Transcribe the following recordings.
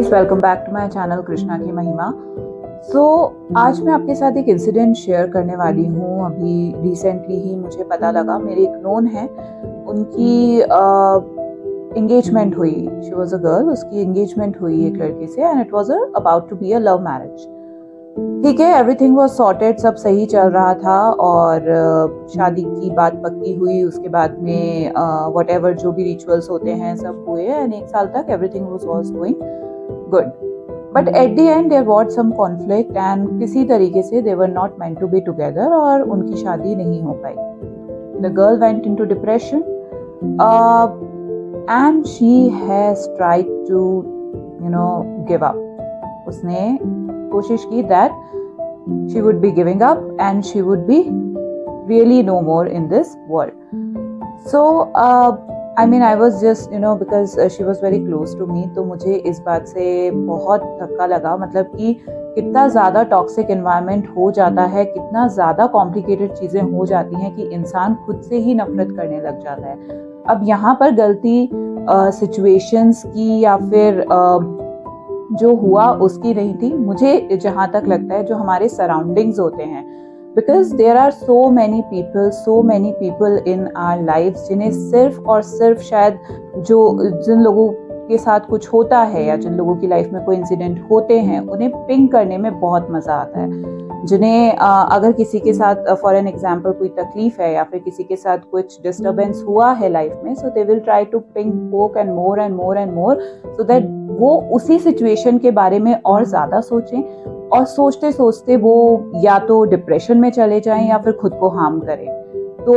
Viewers, welcome back to my channel Krishna की महिमा। आज मैं आपके साथ एक इंसिडेंट शेयर करने वाली हूँ। अभी रिसेंटली ही मुझे पता लगा, मेरे एक नोन है, उनकी एंगेजमेंट हुई। शी वॉज अ गर्ल, उसकी एंगेजमेंट हुई एक लड़के से and it was about to be a love marriage. ठीक है, एवरीथिंग वॉज सॉर्टेड, सब सही चल रहा था और शादी की बात पक्की हुई। उसके बाद में व्हाटएवर जो भी रिचुअल्स होते हैं सब हुए एंड 1 साल तक everything was going good. But at the end there was some conflict and किसी तरीके से they were not meant to be together और उनकी शादी नहीं हो पाई। The girl went into depression and she has tried to give up. उसने कोशिश की that she would be giving up and she would be really no more in this world. So I mean I was just because she was very close to me, तो मुझे इस बात से बहुत धक्का लगा। मतलब कि कितना ज़्यादा टॉक्सिक एनवायरनमेंट हो जाता है, कितना ज़्यादा कॉम्प्लिकेटेड चीज़ें हो जाती हैं कि इंसान खुद से ही नफरत करने लग जाता है। अब यहाँ पर गलती सिचुएशंस की या फिर जो हुआ उसकी नहीं थी। मुझे जहाँ तक लगता है जो हमारे सराउंडिंग्स होते हैं, because there are so many people in our life जिन्हें सिर्फ और सिर्फ शायद जिन लोगों के साथ कुछ होता है या जिन लोगों की लाइफ में कोई इंसिडेंट होते हैं उन्हें पिंग करने में बहुत मजा आता है। जिन्हें अगर किसी के साथ फॉर एन एग्जाम्पल कोई तकलीफ है या फिर किसी के साथ कुछ डिस्टर्बेंस हुआ है लाइफ में, so they will try to ping poke and more and more and more so that वो उसी सिचुएशन के बारे में और ज़्यादा सोचें और सोचते सोचते वो या तो डिप्रेशन में चले जाएं या फिर खुद को हार्म करें। तो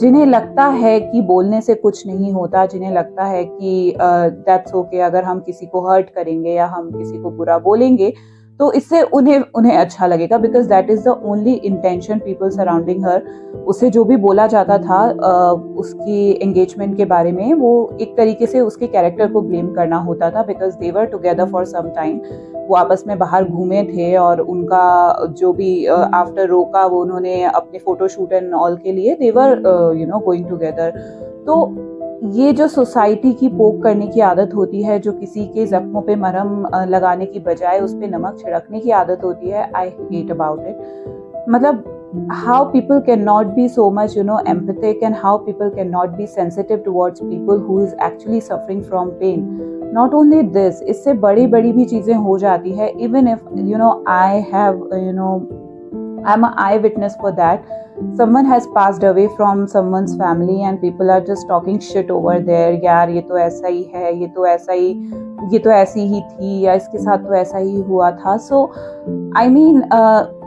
जिन्हें लगता है कि बोलने से कुछ नहीं होता, जिन्हें लगता है कि दैट्स ओके, अगर हम किसी को हर्ट करेंगे या हम किसी को बुरा बोलेंगे तो इससे उन्हें अच्छा लगेगा, because that is the only intention people surrounding her. उसे जो भी बोला जाता था उसकी एंगेजमेंट के बारे में, वो एक तरीके से उसके कैरेक्टर को ब्लेम करना होता था, because they were together for some time. वो आपस में बाहर घूमे थे और उनका जो भी आफ्टर रोका वो उन्होंने अपने फोटोशूट एंड ऑल के लिए दे वर गोइंग टुगेदर। तो ये जो सोसाइटी की पोक करने की आदत होती है, जो किसी के जख्मों पे मरहम लगाने की बजाय उस पे नमक छिड़कने की आदत होती है, आई हेट अबाउट इट। मतलब how people cannot be so much empathic and how people cannot be sensitive towards people who is actually suffering from pain. Not only this, इससे बड़ी बड़ी भी चीजें हो जाती है। even if I have I'm an eyewitness for that. Someone has passed away from someone's family and people are just talking shit over there. यार ये तो ऐसा ही है, ये तो ऐसी ही थी, या इसके साथ तो ऐसा ही हुआ था। So I mean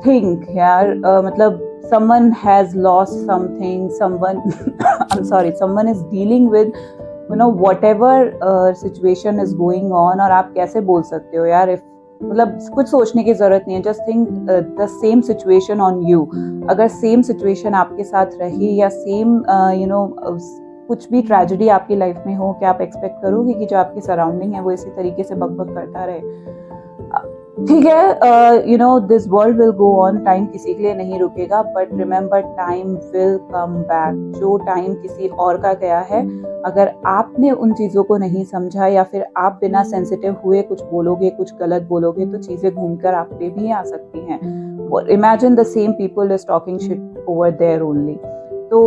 think यार, मतलब someone has lost something, someone is dealing with whatever situation is going on, और आप कैसे बोल सकते हो यार? मतलब कुछ सोचने की जरूरत नहीं है। Just think the same situation on you. अगर सेम सिचुएशन आपके साथ रही या सेम कुछ भी ट्रेजेडी आपकी लाइफ में हो, क्या आप एक्सपेक्ट करोगे कि जो आपकी सराउंडिंग है वो इसी तरीके से बकबक करता रहे? ठीक है, this world will go on, time किसी के लिए नहीं रुकेगा, but remember time will come back. जो टाइम किसी और का गया है, अगर आपने उन चीज़ों को नहीं समझा या फिर आप बिना सेंसिटिव हुए कुछ बोलोगे, कुछ गलत बोलोगे, तो चीज़ें घूमकर आप पे भी आ सकती हैं। Imagine the same people is talking shit over there only. तो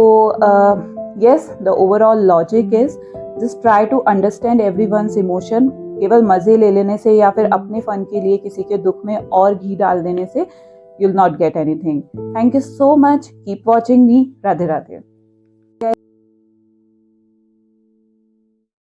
yes, the overall logic is just try to understand everyone's emotion. केवल मजे ले लेने से या फिर अपने फन के लिए किसी के दुख में और घी डाल देने से you'll not get anything. Thank you so much. Keep watching me. Radhe Radhe.